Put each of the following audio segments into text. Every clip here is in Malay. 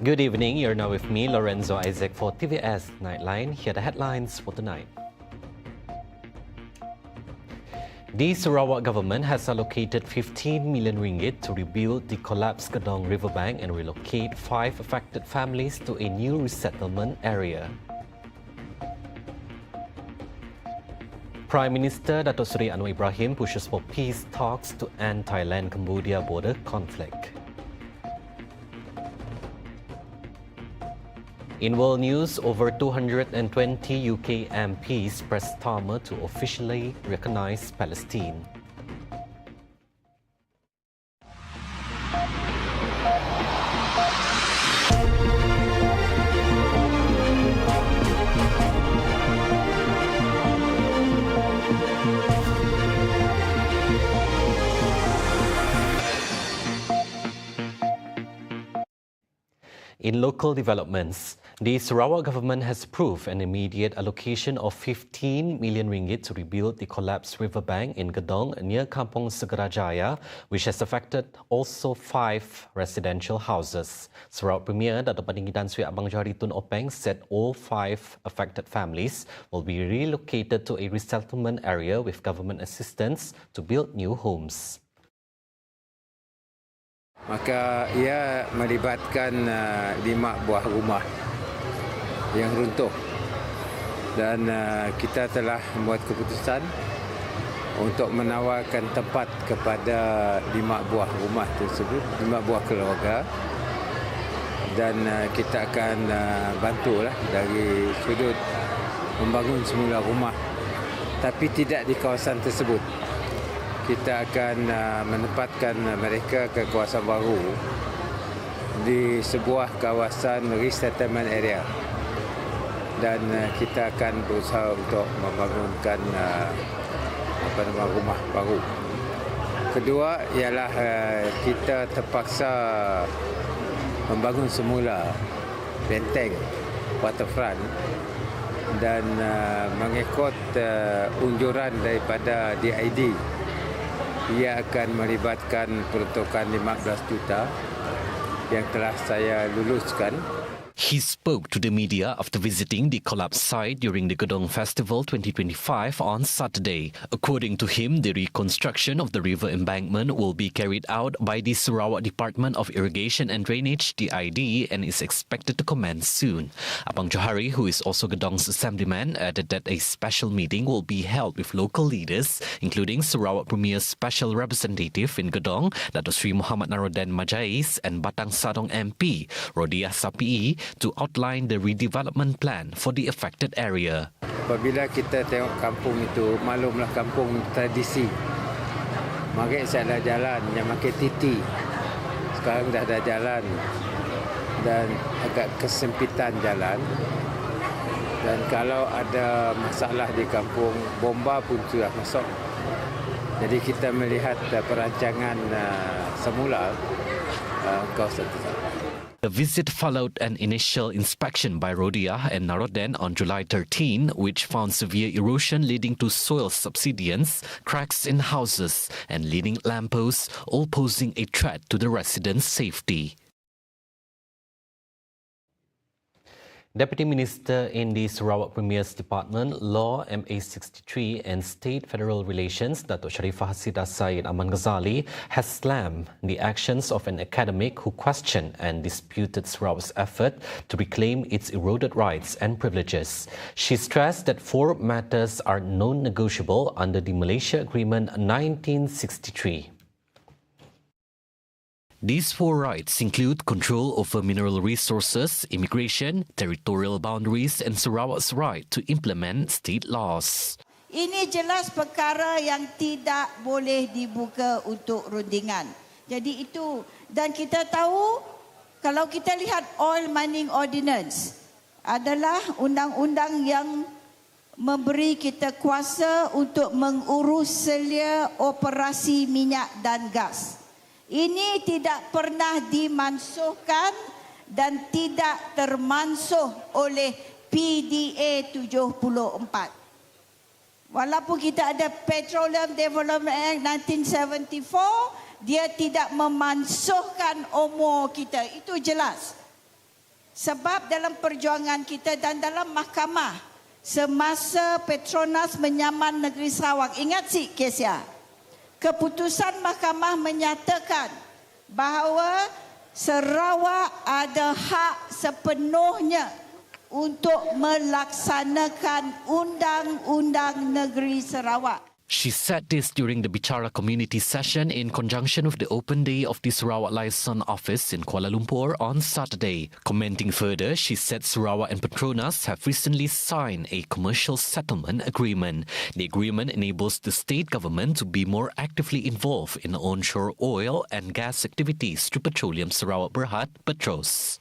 Good evening, you're now with me, Lorenzo Isaac, for TVS Nightline. Here are the headlines for tonight. The Sarawak government has allocated 15 million ringgit to rebuild the collapsed GEDONG RIVERBANK and relocate 5 affected families to a new resettlement area. Prime Minister Datuk Seri Anwar Ibrahim pushes for peace talks to end Thailand-Cambodia border conflict. In world news, over 220 UK MPs pressed STARMER to officially recognise Palestine. In local developments, the Sarawak government has approved an immediate allocation of 15 million ringgit to rebuild the collapsed riverbank in GEDONG near Kampong Segarajaya, which has affected also 5 residential houses. Sarawak Premier Datuk Patinggi Tan Sri Abang Johari Tun Openg said all 5 affected families will be relocated to a resettlement area with government assistance to build new homes. Maka ia melibatkan 5 buah rumah yang runtuh dan kita telah membuat keputusan untuk menawarkan tempat kepada 5 buah rumah tersebut, 5 buah keluarga, dan kita akan bantulah dari sudut membangun semula rumah, tapi tidak di kawasan tersebut. Kita akan menempatkan mereka ke kawasan baru di sebuah kawasan resettlement area, dan kita akan berusaha untuk membangunkan rumah baru. Kedua ialah kita terpaksa membangun semula benteng waterfront dan mengikut unjuran daripada DID. Ia akan melibatkan peruntukan 15 juta yang telah saya luluskan. He spoke to the media after visiting the collapsed site during the GEDONG Festival 2025 on Saturday. According to him, the reconstruction of the river embankment will be carried out by the Sarawak Department of Irrigation and Drainage (DID) and is expected to commence soon. Abang Johari, who is also GEDONG's assemblyman, added that a special meeting will be held with local leaders, including Sarawak Premier's Special Representative in GEDONG, Datuk Seri Muhammad Naroden Majais, and Batang Sadong MP, Rodiah Sapii, to outline the redevelopment plan for the affected area. Apabila kita tengok kampung itu, maklumlah kampung tradisi. Makin saya ada jalan yang makin titi. Sekarang dah ada jalan dan agak kesempitan jalan. Dan kalau ada masalah di kampung, bomba pun sudah masuk. Jadi kita melihat perancangan semula kawasan tersebut. The visit followed an initial inspection by Rodiah and Naroden on July 13, which found severe erosion leading to soil subsidence, cracks in houses, and leaning lampposts, all posing a threat to the residents' safety. Deputy Minister in the Sarawak Premier's Department, Law MA63 and State Federal Relations, Datuk Sharifah Hasidah Syed Aman Ghazali, has slammed the actions of an academic who questioned and disputed Sarawak's effort to reclaim its eroded rights and privileges. She stressed that 4 matters are non-negotiable under the Malaysia Agreement 1963. These 4 rights include control over mineral resources, immigration, territorial boundaries, and Sarawak's right to implement state laws. Ini jelas perkara yang tidak boleh dibuka untuk rundingan. Jadi itu, dan kita tahu kalau kita lihat Oil Mining Ordinance adalah undang-undang yang memberi kita kuasa untuk mengurus selia operasi minyak dan gas. Ini tidak pernah dimansuhkan dan tidak termansuh oleh PDA 74. Walaupun kita ada Petroleum Development Act 1974, dia tidak memansuhkan umur kita. Itu jelas. Sebab dalam perjuangan kita dan dalam mahkamah, semasa Petronas menyaman negeri Sarawak, ingat si Kesia, keputusan mahkamah menyatakan bahawa Sarawak ada hak sepenuhnya untuk melaksanakan Undang-Undang Negeri Sarawak. She said this during the Bicara community session in conjunction with the open day of the Sarawak Liaison Office in Kuala Lumpur on Saturday. Commenting further, she said Sarawak and Petronas have recently signed a commercial settlement agreement. The agreement enables the state government to be more actively involved in onshore oil and gas activities through Petroleum Sarawak Berhad, Petros.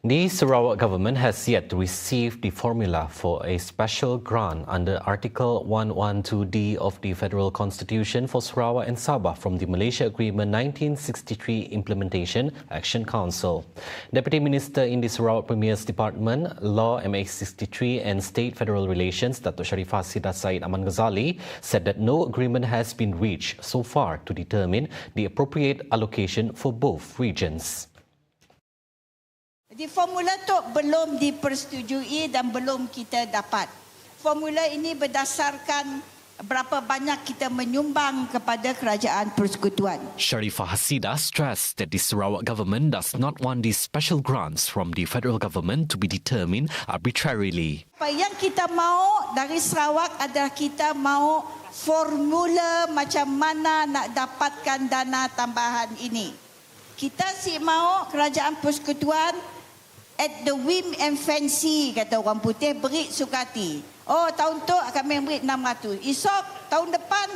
The Sarawak government has yet to receive the formula for a special grant under Article 112D of the Federal Constitution for Sarawak and Sabah from the Malaysia Agreement 1963 Implementation Action Council. Deputy Minister in the Sarawak Premier's Department, Law MH63 and State Federal Relations, Datuk Sharifah Sidah Said Aman Ghazali, said that no agreement has been reached so far to determine the appropriate allocation for both regions. Jadi formula tu belum dipersetujui dan belum kita dapat. Formula ini berdasarkan berapa banyak kita menyumbang kepada kerajaan persekutuan. Sharifah Hasidah stressed that the Sarawak government does not want these special grants from the federal government to be determined arbitrarily. Apa yang kita mahu dari Sarawak adalah kita mahu formula macam mana nak dapatkan dana tambahan ini. Kita si mahu kerajaan persekutuan at the whim and fancy, kata orang putih, beri sukati. Oh, tahun tu kami beri 600. Esok, tahun depan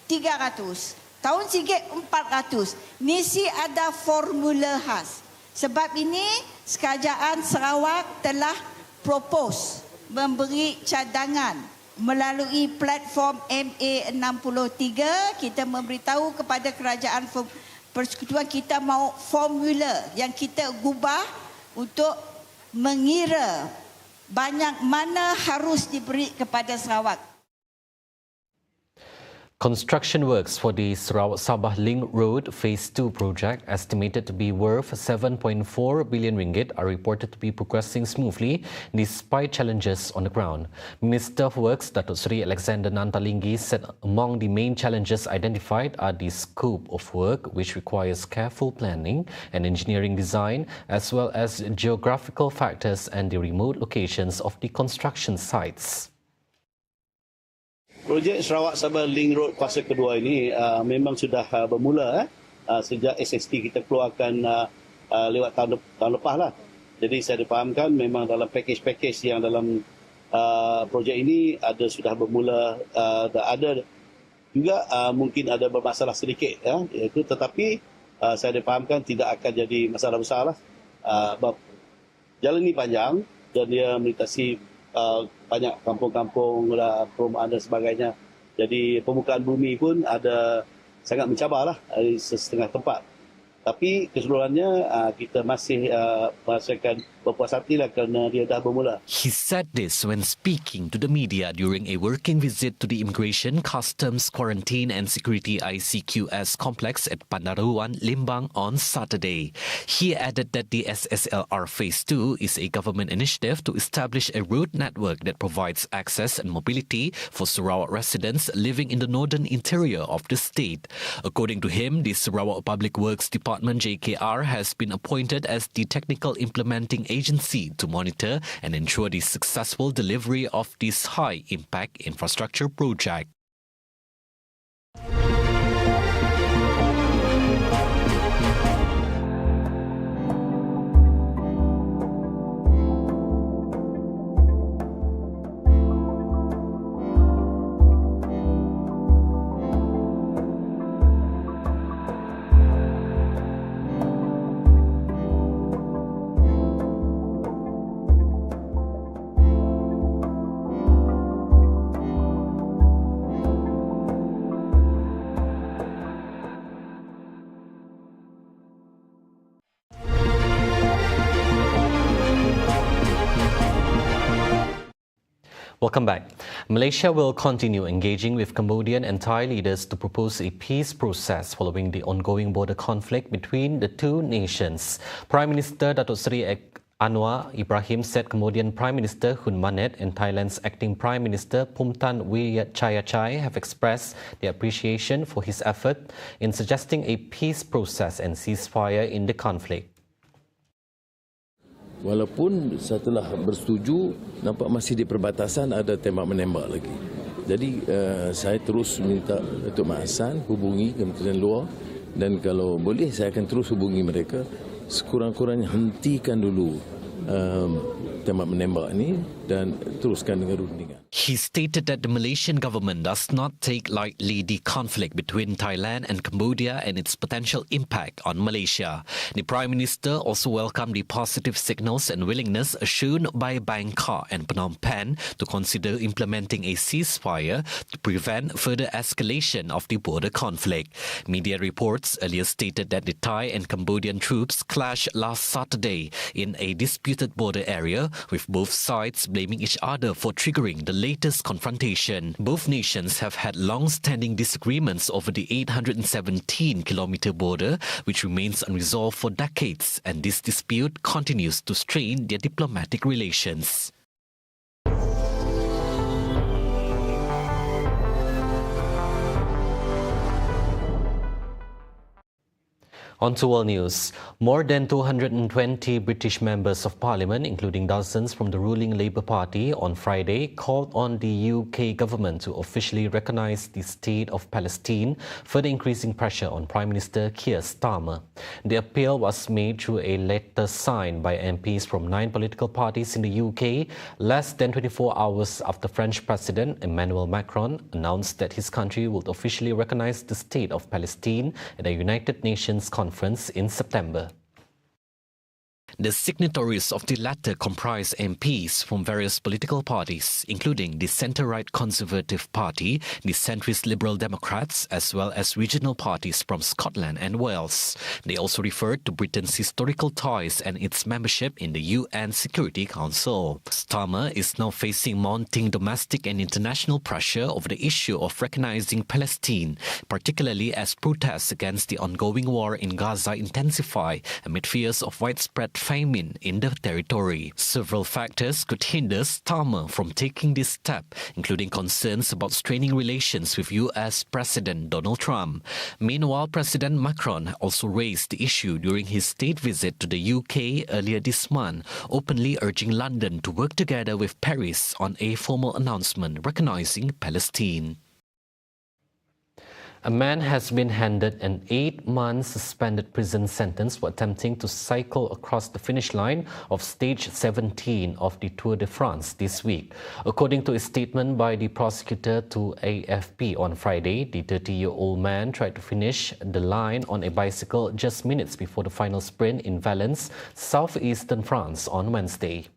300. Tahun sikit 400. Mesti ada formula khas. Sebab ini, kerajaan Sarawak telah propose memberi cadangan melalui platform MA63. Kita memberitahu kepada kerajaan persekutuan kita mahu formula yang kita gubah untuk mengira banyak mana harus diberi kepada Sarawak. Construction works for the Sarawak-Sabah Link Road Phase 2 project, estimated to be worth 7.4 billion ringgit, are reported to be progressing smoothly despite challenges on the ground. Minister of Works Datuk Seri Alexander Nantalinggi said among the main challenges identified are the scope of work, which requires careful planning and engineering design, as well as geographical factors and the remote locations of the construction sites. Projek Sarawak-Sabah Link Road fasa kedua ini memang sudah bermula sejak SST kita keluarkan lewat tahun lepas lah. Jadi saya difahamkan memang dalam pakej-pakej yang dalam projek ini sudah bermula, ada juga mungkin ada bermasalah sedikit, iaitu, tetapi saya difahamkan tidak akan jadi masalah besar lah. Jalan ini panjang dan dia melintasi banyak kampung-kampung, perumahan dan sebagainya. Jadi permukaan bumi pun ada sangat mencabarlah di setengah tempat. Tapi keseluruhannya kita masih merasakan berpuas hati lah kerana dia dah bermula. He said this when speaking to the media during a working visit to the Immigration, Customs, Quarantine and Security ICQS complex at Pandaruan, Limbang on Saturday. He added that the SSLR Phase 2 is a government initiative to establish a road network that provides access and mobility for Sarawak residents living in the northern interior of the state. According to him, the Sarawak Public Works Department JKR has been appointed as the technical implementing agency to monitor and ensure the successful delivery of this high-impact infrastructure project. Welcome back. Malaysia will continue engaging with Cambodian and Thai leaders to propose a peace process following the ongoing border conflict between the two nations. Prime Minister Datuk Seri Anwar Ibrahim said Cambodian Prime Minister Hun Manet and Thailand's acting Prime Minister Phumtham Wechayachai have expressed their appreciation for his effort in suggesting a peace process and ceasefire in the conflict. Walaupun setelah bersetuju, nampak masih di perbatasan ada tembak-menembak lagi. Jadi saya terus minta Datuk Mak Hassan hubungi Kementerian Luar dan kalau boleh saya akan terus hubungi mereka. Sekurang-kurangnya hentikan dulu tembak-menembak ini dan teruskan dengan rundingan. He stated that the Malaysian government does not take lightly the conflict between Thailand and Cambodia and its potential impact on Malaysia. The Prime Minister also welcomed the positive signals and willingness shown by Bangkok and Phnom Penh to consider implementing a ceasefire to prevent further escalation of the border conflict. Media reports earlier stated that the Thai and Cambodian troops clashed last Saturday in a disputed border area, with both sides blaming each other for triggering the latest confrontation. Both nations have had long-standing disagreements over the 817-kilometer border, which remains unresolved for decades, and this dispute continues to strain their diplomatic relations. On to world news. More than 220 British members of parliament, including dozens from the ruling Labour Party, on Friday called on the UK government to officially recognise the state of Palestine, further increasing pressure on Prime Minister Keir Starmer. The appeal was made through a letter signed by MPs from 9 political parties in the UK, less than 24 hours after French President Emmanuel Macron announced that his country would officially recognise the state of Palestine at the United Nations conference in September. The signatories of the letter comprise MPs from various political parties, including the centre-right Conservative Party, the centrist Liberal Democrats, as well as regional parties from Scotland and Wales. They also referred to Britain's historical ties and its membership in the UN Security Council. Starmer is now facing mounting domestic and international pressure over the issue of recognising Palestine, particularly as protests against the ongoing war in Gaza intensify amid fears of widespread famine in the territory. Several factors could hinder Starmer from taking this step, including concerns about straining relations with US President Donald Trump. Meanwhile, President Macron also raised the issue during his state visit to the UK earlier this month, openly urging London to work together with Paris on a formal announcement recognising Palestine. A man has been handed an 8-month suspended prison sentence for attempting to cycle across the finish line of stage 17 of the Tour de France this week. According to a statement by the prosecutor to AFP on Friday, the 30-year-old man tried to finish the line on a bicycle just minutes before the final sprint in Valence, southeastern France on Wednesday.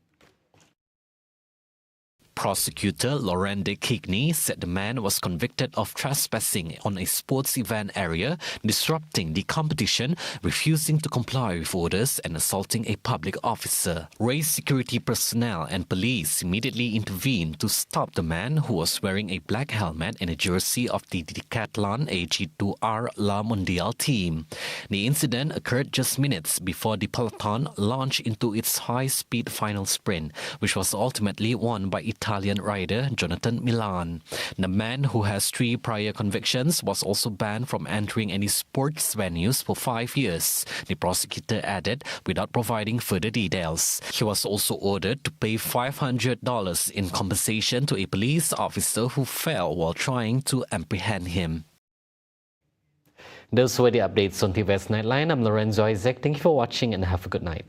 Prosecutor Laurent de Kigny said the man was convicted of trespassing on a sports event area, disrupting the competition, refusing to comply with orders and assaulting a public officer. Race security personnel and police immediately intervened to stop the man, who was wearing a black helmet and a jersey of the Decathlon AG2R La Mondiale team. The incident occurred just minutes before the peloton launched into its high-speed final sprint, which was ultimately won by Italian rider Jonathan Milan. The man, who has 3 prior convictions, was also banned from entering any sports venues for 5 years, the prosecutor added, without providing further details. He was also ordered to pay $500 in compensation to a police officer who fell while trying to apprehend him. Those were the updates on TVS Nightline. I'm Lorenzo Isaac. Thank you for watching and have a good night.